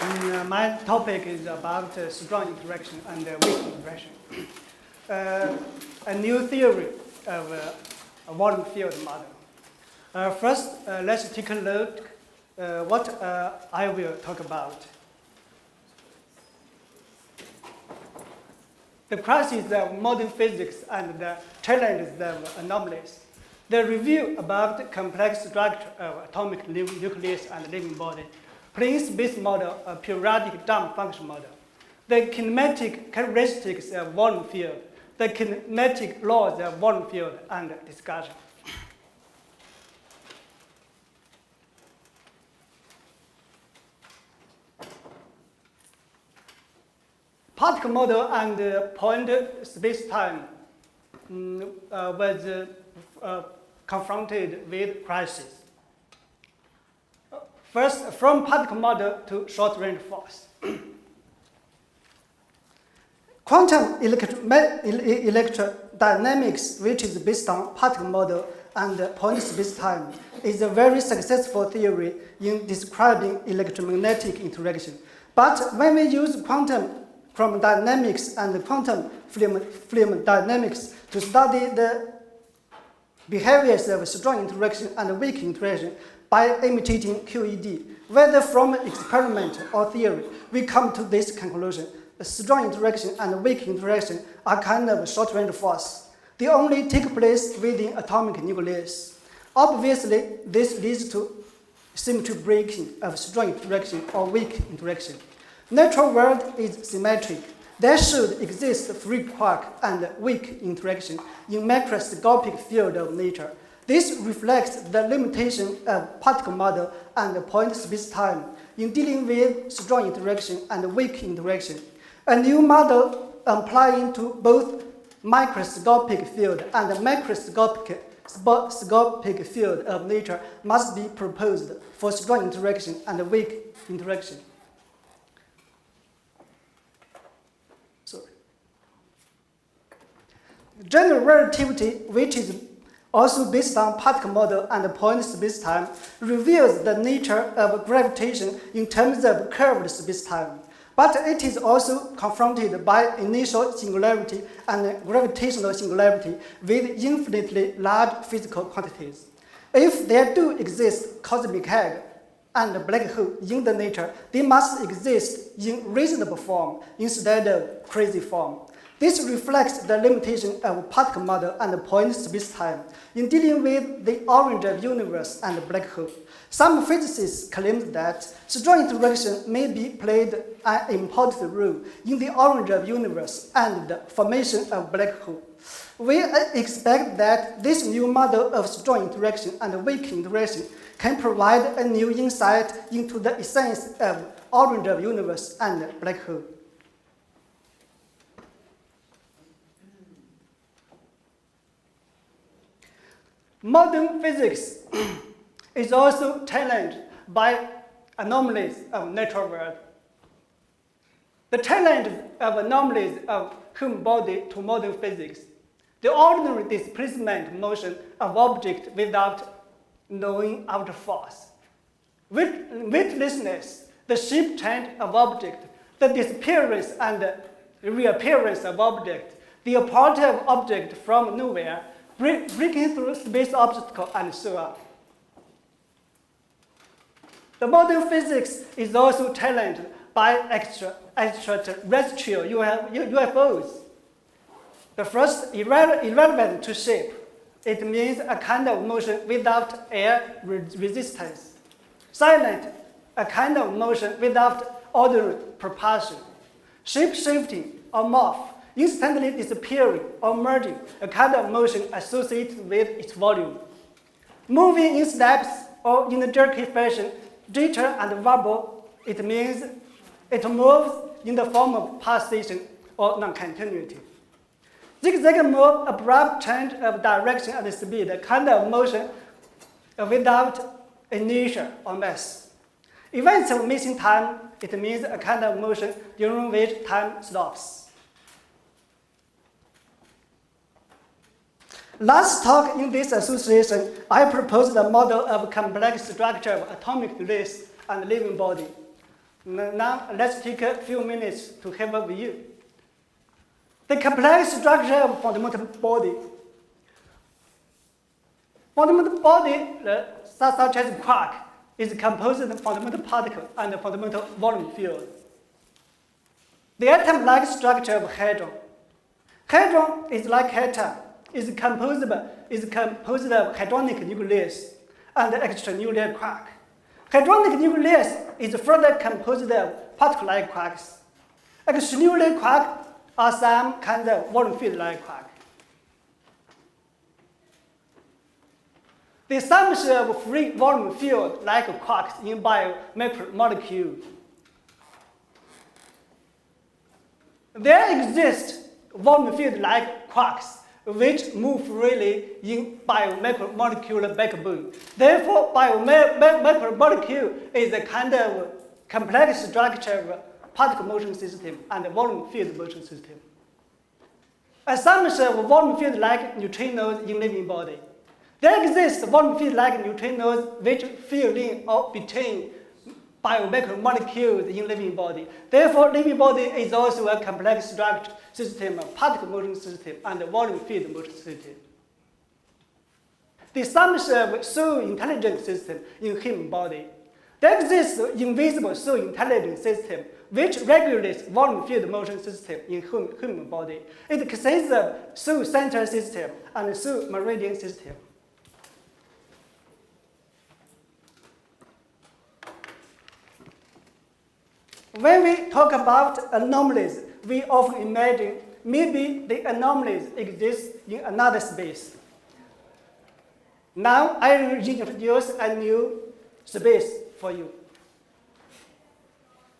My topic is about strong interaction and weak interaction. A new theory of a volume field model. First, let's take a look what I will talk about. The crisis of modern physics and the challenges of anomalies. The review about the complex structure of atomic nucleus and living body. Plane space model, a periodic dump function model. The kinematic characteristics of volume field. The kinematic laws of volume field and discussion. Particle model and point space-time was confronted with crisis. First, from particle model to short-range force. Quantum electrodynamics, which is based on particle model and point space-time, is a very successful theory in describing electromagnetic interaction. But when we use quantum dynamics and quantum film dynamics to study the behaviors of strong interaction and weak interaction by imitating QED, whether from experiment or theory, we come to this conclusion. Strong interaction and weak interaction are kind of short-range force. They only take place within atomic nucleus. Obviously, this leads to symmetry breaking of strong interaction or weak interaction. Natural world is symmetric. There should exist free quark and weak interaction in macroscopic field of nature. This reflects the limitation of particle model and point space-time in dealing with strong interaction and weak interaction. A new model applying to both microscopic field and macroscopic field of nature must be proposed for strong interaction and weak interaction. General relativity, which is also based on particle model and point space-time, reveals the nature of gravitation in terms of curved space-time. But it is also confronted by initial singularity and gravitational singularity with infinitely large physical quantities. If there do exist cosmic egg and black hole in the nature, they must exist in reasonable form instead of crazy form. This reflects the limitation of particle model and point space-time in dealing with the origin of universe and black hole. Some physicists claim that strong interaction may be played an important role in the origin of universe and the formation of black hole. We expect that this new model of strong interaction and weak interaction can provide a new insight into the essence of origin of universe and black hole. Modern physics is also challenged by anomalies of natural world. The challenge of anomalies of human body to modern physics. The ordinary displacement motion of object without knowing outer force. Weightlessness, the shape change of object, the disappearance and reappearance of object, the approach of object from nowhere, breaking through space obstacle, and so on. The modern physics is also challenged by extraterrestrial UFOs. The first, irrelevant to shape. It means a kind of motion without air resistance. Silent, a kind of motion without ordinary propulsion. Shape-shifting or morph, instantly disappearing or merging, a kind of motion associated with its volume. Moving in steps or in a jerky fashion, jitter and wobble, it means it moves in the form of pulsation or non-continuity. Zigzag move, abrupt change of direction and speed, a kind of motion without inertia or mass. Events of missing time, it means a kind of motion during which time stops. Last talk in this association, I proposed a model of complex structure of atomic nucleus and living body. Now let's take a few minutes to have a view. The complex structure of fundamental body. Fundamental body, such as quark, is composed of fundamental particle and fundamental volume field. The atom-like structure of hadron. Hadron is like atom, is composed of hadronic nucleus and extranuclear quark. Hadronic nucleus is further composed of particle-like quarks. Extranuclear quark are some kind of volume field-like quark. The assumption of free volume field like quarks in bio-macromolecule. There exist volume field like quarks which move freely in bio-macromolecular backbone. Therefore, bio-macromolecule is a kind of complex structure of particle motion system and volume field motion system. Assumption of volume field like neutrinos in living body. There exists volume field like neutrinos which fill in or between bio-macromolecules in living body. Therefore, living body is also a complex structure system of particle motion system and volume field motion system. The assumption of soul intelligent system in human body. There exists invisible soul intelligent system which regulates volume field motion system in human body. It consists of soul center system and soul meridian system. When we talk about anomalies, we often imagine maybe the anomalies exist in another space. Now I will introduce a new space for you.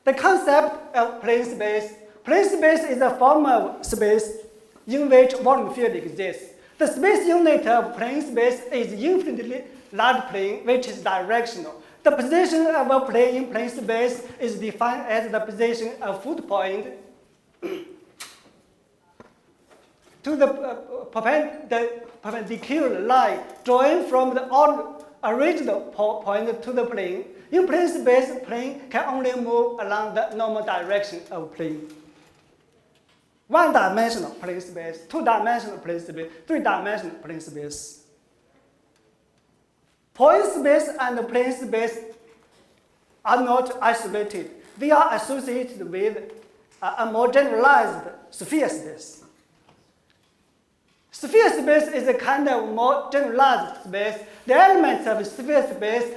The concept of plane space. Plane space is a form of space in which volume field exists. The space unit of plane space is infinitely large plane which is directional. The position of a plane in plane space is defined as the position of foot point to the perpendicular line drawn from the original point to the plane. In plane space, plane can only move along the normal direction of plane. One-dimensional plane space, two-dimensional plane space, three-dimensional plane space. Point space and plane space are not isolated. They are associated with a more generalized sphere space. Sphere space is a kind of more generalized space. The elements of sphere space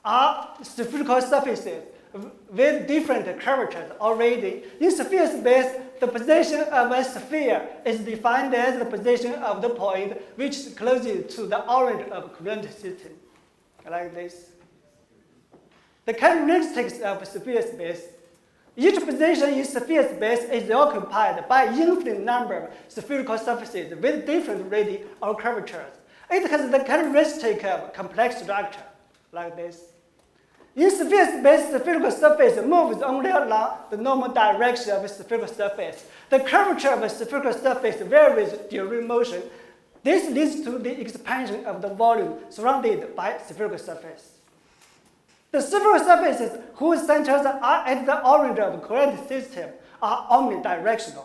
are spherical surfaces with different curvatures already. In sphere space, the position of a sphere is defined as the position of the point which is closest to the origin of current system. Like this. The characteristics of sphere space. Each position in sphere space is occupied by an infinite number of spherical surfaces with different radii or curvatures. It has the characteristic of complex structure, like this. In sphere space, the spherical surface moves only along the normal direction of a spherical surface. The curvature of a spherical surface varies during motion. This leads to the expansion of the volume surrounded by spherical surface. The spherical surfaces whose centers are at the origin of the current system are omnidirectional.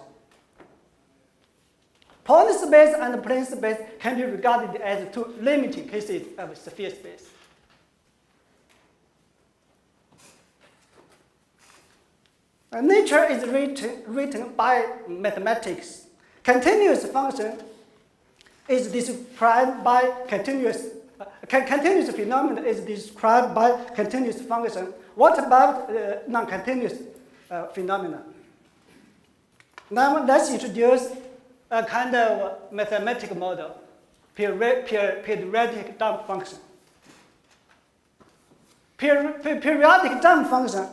Point space and plane space can be regarded as two limiting cases of sphere space. Nature is written by mathematics. Continuous function is described by continuous phenomena is described by continuous function. What about non-continuous phenomena? Now let's introduce a kind of mathematical model, periodic dump function. Periodic dump function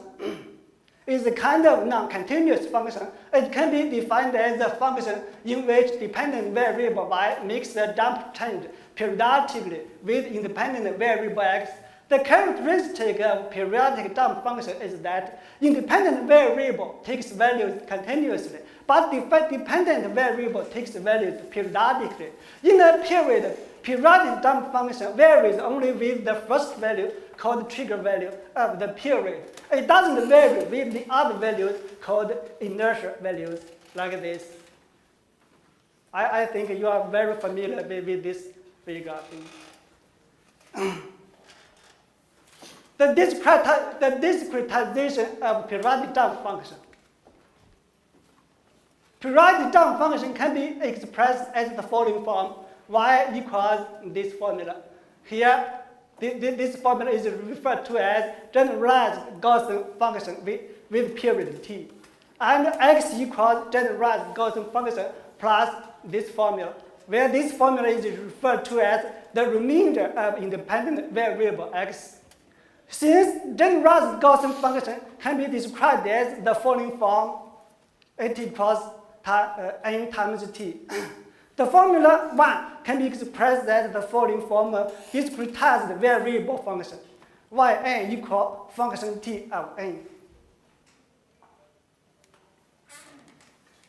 is a kind of non-continuous function. It can be defined as a function in which dependent variable y makes the dump change periodically with independent variable x. The characteristic of periodic dump function is that independent variable takes values continuously, but dependent variable takes values periodically. In a period, periodic dump function varies only with the first value called trigger value of the period. It doesn't vary with the other values called inertia values, like this. I think you are very familiar with this figure. The discretization of periodic jump function. Periodic jump function can be expressed as the following form: y equals this formula. Here, this formula is referred to as generalized Gaussian function with period t. And x equals generalized Gaussian function plus this formula, where this formula is referred to as the remainder of independent variable x. Since generalized Gaussian function can be described as the following form, it equals n times t. The formula 1 can be expressed as the following form of discretized variable function, yn equal function t of n.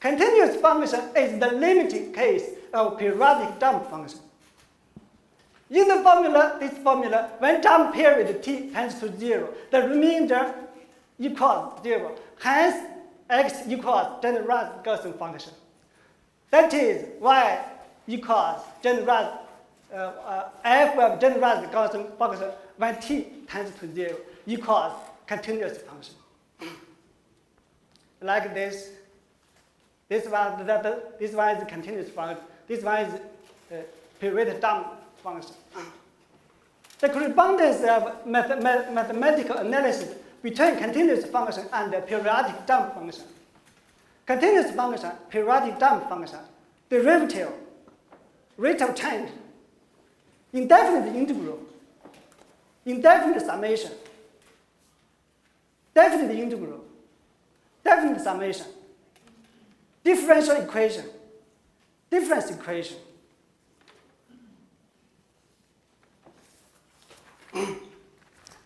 Continuous function is the limiting case of periodic jump function. In the formula, this formula, when jump period t tends to 0, the remainder equals 0. Hence, x equals generalized Gaussian function. That is, y equals generalized f of generalized Gaussian function when t tends to 0 equals continuous function. Like this. This one is continuous function. This one is periodic jump function. The correspondence of mathematical analysis between continuous function and the periodic jump function. Continuous function, periodic jump function, derivative, rate of change, indefinite integral, indefinite summation, definite integral, definite summation, differential equation, difference equation.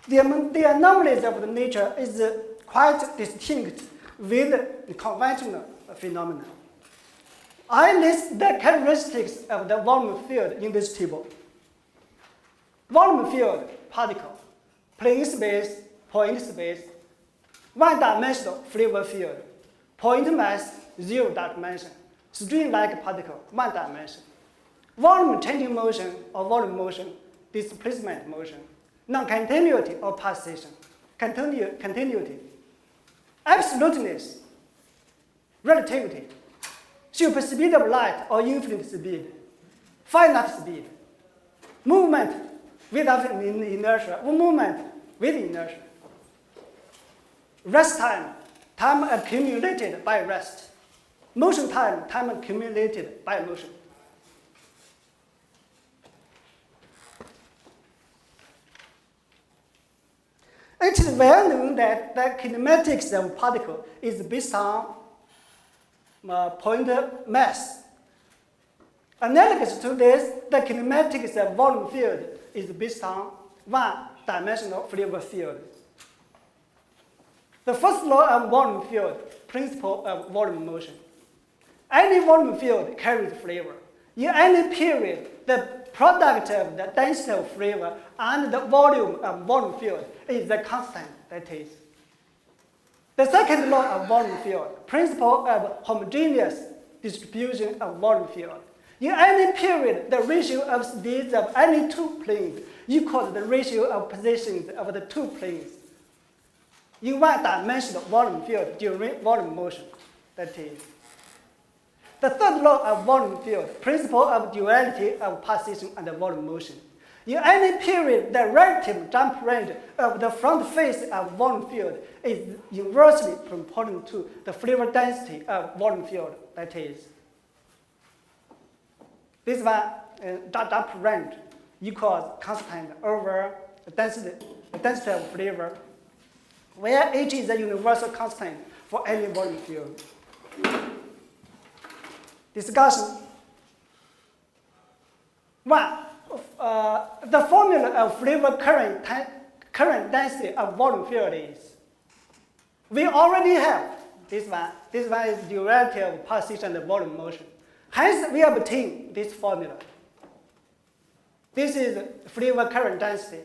The anomalies of the nature is quite distinct with the conventional phenomena. I list the characteristics of the volume field in this table. Volume field, particle, plane space, point space, one-dimensional flavor field, point mass, 0 dimension, string-like particle, 1 dimension, volume changing motion or volume motion, displacement motion, non-continuity or pulsation, continuity, absoluteness, relativity, super speed of light or infinite speed, finite speed, movement without inertia, or movement with inertia, rest time, time accumulated by rest, motion time, time accumulated by motion. It is well known that the kinematics of a particle is based on point mass. Analogous to this, the kinematics of volume field is based on one-dimensional flavor field. The first law of volume field, principle of volume motion. Any volume field carries flavor. In any period, the product of the density of flavor and the volume of volume field is the constant, that is. The second law of volume field, principle of homogeneous distribution of volume field. In any period, the ratio of speeds of any two planes equals the ratio of positions of the two planes in one-dimensional volume field during volume motion, that is. The third law of volume field, principle of duality of pulsation and volume motion. In any period, the relative jump range of the front face of volume field is inversely proportional to the flavor density of volume field, that is. This one, jump range equals constant over the density of flavor, where H is a universal constant for any volume field. Discussion. 1. The formula of flavor current density of volume field is. We already have this one. This one is duality of pulsation and volume motion. Hence, we obtain this formula. This is flavor current density.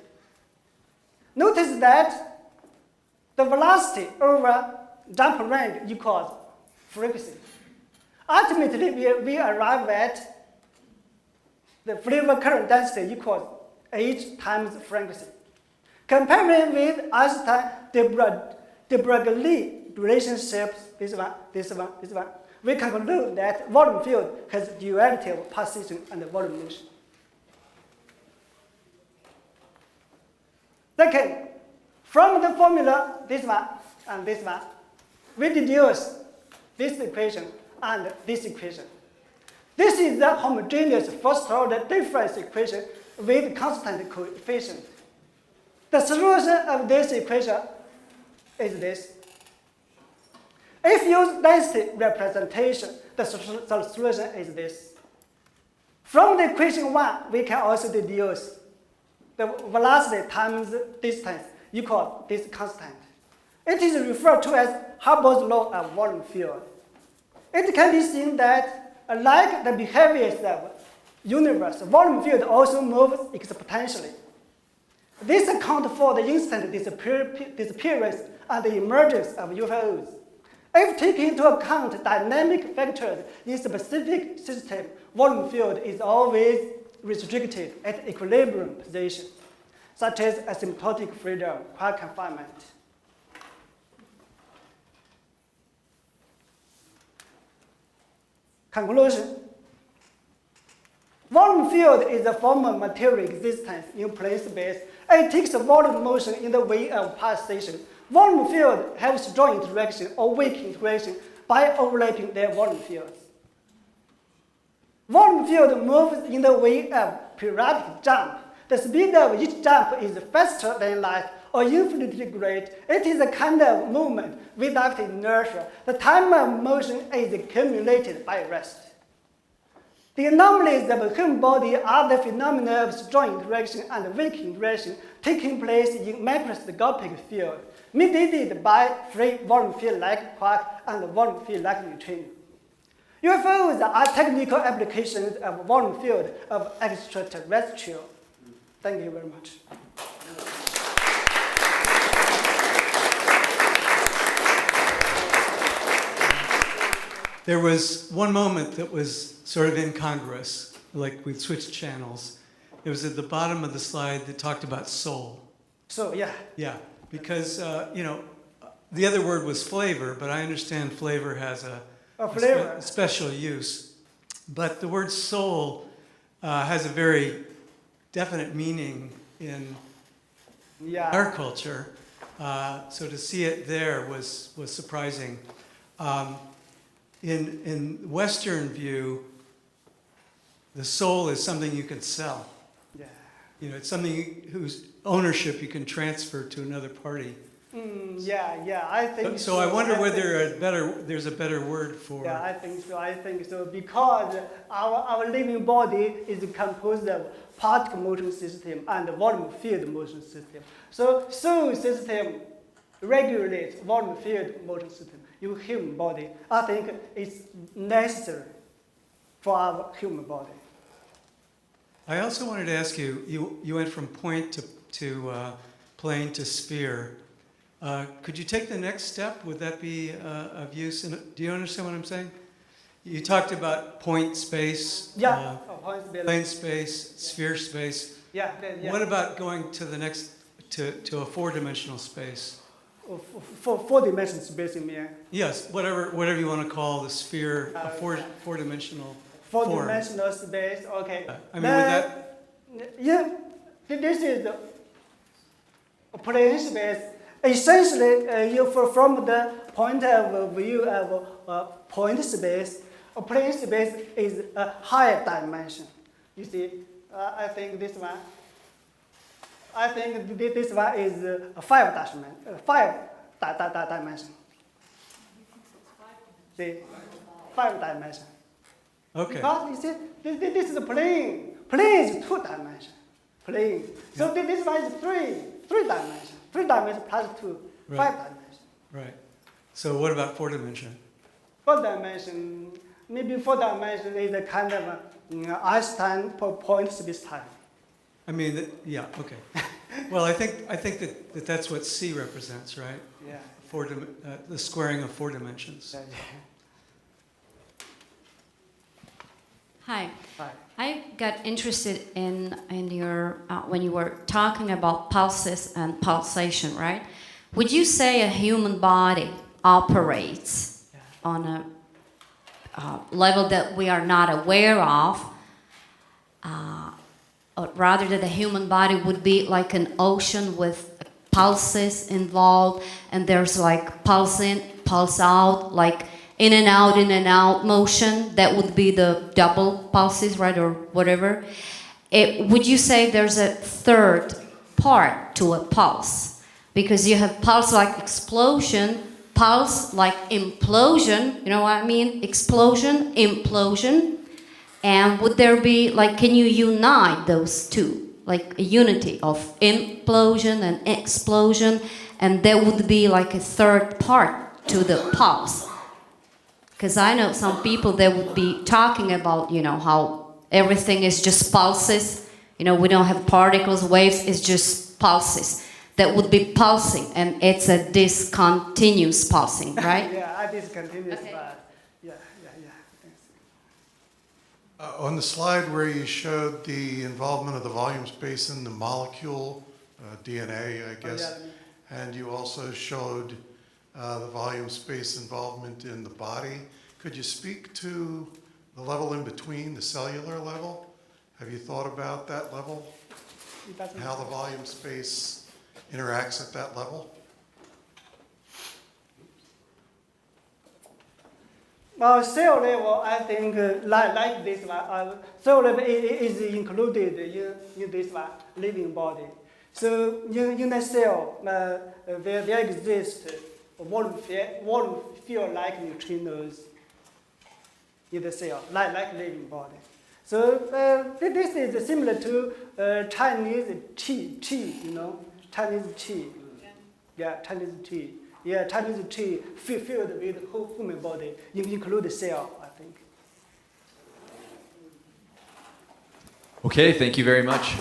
Notice that the velocity over jump range equals frequency. Ultimately, we arrive at the flavor current density equals h times frequency. Comparing with Einstein-de Broglie relationships, this one, we conclude that volume field has duality of pulsation and volume motion. Second, from the formula, this one and this one, we deduce this equation and this equation. This is the homogeneous first-order difference equation with constant coefficient. The solution of this equation is this. If you use density representation, the solution is this. From the equation 1, we can also deduce the velocity times distance equals this constant. It is referred to as Hubble's law of volume field. It can be seen that, like the behaviors of universe, volume field also moves exponentially. This accounts for the instant disappearance and the emergence of UFOs. If taking into account dynamic factors in specific system, volume field is always restricted at equilibrium position, such as asymptotic freedom, quark confinement. Conclusion. Volume field is a form of material existence in plane space. It takes volume motion in the way of pulsation. Volume field have strong interaction or weak interaction by overlapping their volume fields. Volume field moves in the way of periodic jump. The speed of each jump is faster than light or infinitely great. It is a kind of movement without inertia. The time of motion is accumulated by rest. The anomalies of a human body are the phenomena of strong interaction and weak interaction taking place in macroscopic field, mediated by free volume field like quark and volume field like neutrino. UFOs are technical applications of volume field of extraterrestrial. Thank you very much. There was one moment that was sort of incongruous, like we'd switched channels. It was at the bottom of the slide that talked about soul. So, yeah. Yeah, because, the other word was flavor, but I understand flavor has a special use. But the word soul has a very definite meaning in our culture. So to see it there was surprising. In Western view, the soul is something you can sell. Yeah. It's something whose ownership you can transfer to another party. I think so. I wonder whether there's a better word for. Yeah, I think so. Because our living body is composed of particle motion system and volume field motion system. So soul system regulates volume field motion system. Your human body, I think it's necessary for our human body. I also wanted to ask you. You went from point to plane to sphere. Could you take the next step? Would that be of use? Do you understand what I'm saying? You talked about point space, plane space, sphere space. Yeah. What about going to the next to a four-dimensional space? For four-dimensional space, you mean? Yes, whatever you want to call the sphere, a four-dimensional. Four-dimensional space. Okay. I mean, would that? Yeah, this is a plane space. Essentially, from the point of view of point space, a plane space is a higher dimension. You see, I think this one. I think this one is a five dimension. See, 5 dimension. Okay. Because you see, this is a plane. Plane is 2 dimension. Plane. So this one is 3 dimension. 3 dimension plus 2, Right. 5 dimension. Right. So what about 4 dimension? 4 dimension, maybe 4 dimension is a kind of Einstein point space time. I mean, yeah, okay. Well, I think that that's what C represents, right? Yeah. The squaring of 4 dimensions. Yeah, yeah. Hi. Hi. I got interested in your when you were talking about pulses and pulsation, right? Would you say a human body operates on a level that we are not aware of, or rather that the human body would be like an ocean with pulses involved, and there's like pulse in, pulse out, like in and out motion? That would be the double pulses, right, or whatever. Would you say there's a third part to a pulse? Because you have pulse like explosion, pulse like implosion, you know what I mean? Explosion, implosion. And would there be, like, can you unite those two? Like a unity of implosion and explosion, and there would be like a third part to the pulse. Because I know some people that would be talking about, you know, how everything is just pulses. You know, we don't have particles, waves, it's just pulses. That would be pulsing, and it's a discontinuous pulsing, right? Yeah, I discontinuous, Okay. but yeah. Thanks. On the slide where you showed the involvement of the volume space in the molecule, DNA, I guess, and you also showed the volume space involvement in the body. Could you speak to the level in between, the cellular level? Have you thought about that level? How the volume space interacts at that level? Well, cell level, I think, like this one, cell level is included in this one, living body. So in the cell, there exists volume field like neutrinos in the cell, like living body. So this is similar to Chinese qi, you know, Chinese qi. Yeah, Chinese qi. Yeah, Chinese qi filled with whole human body, include the cell, I think. Okay, thank you very much.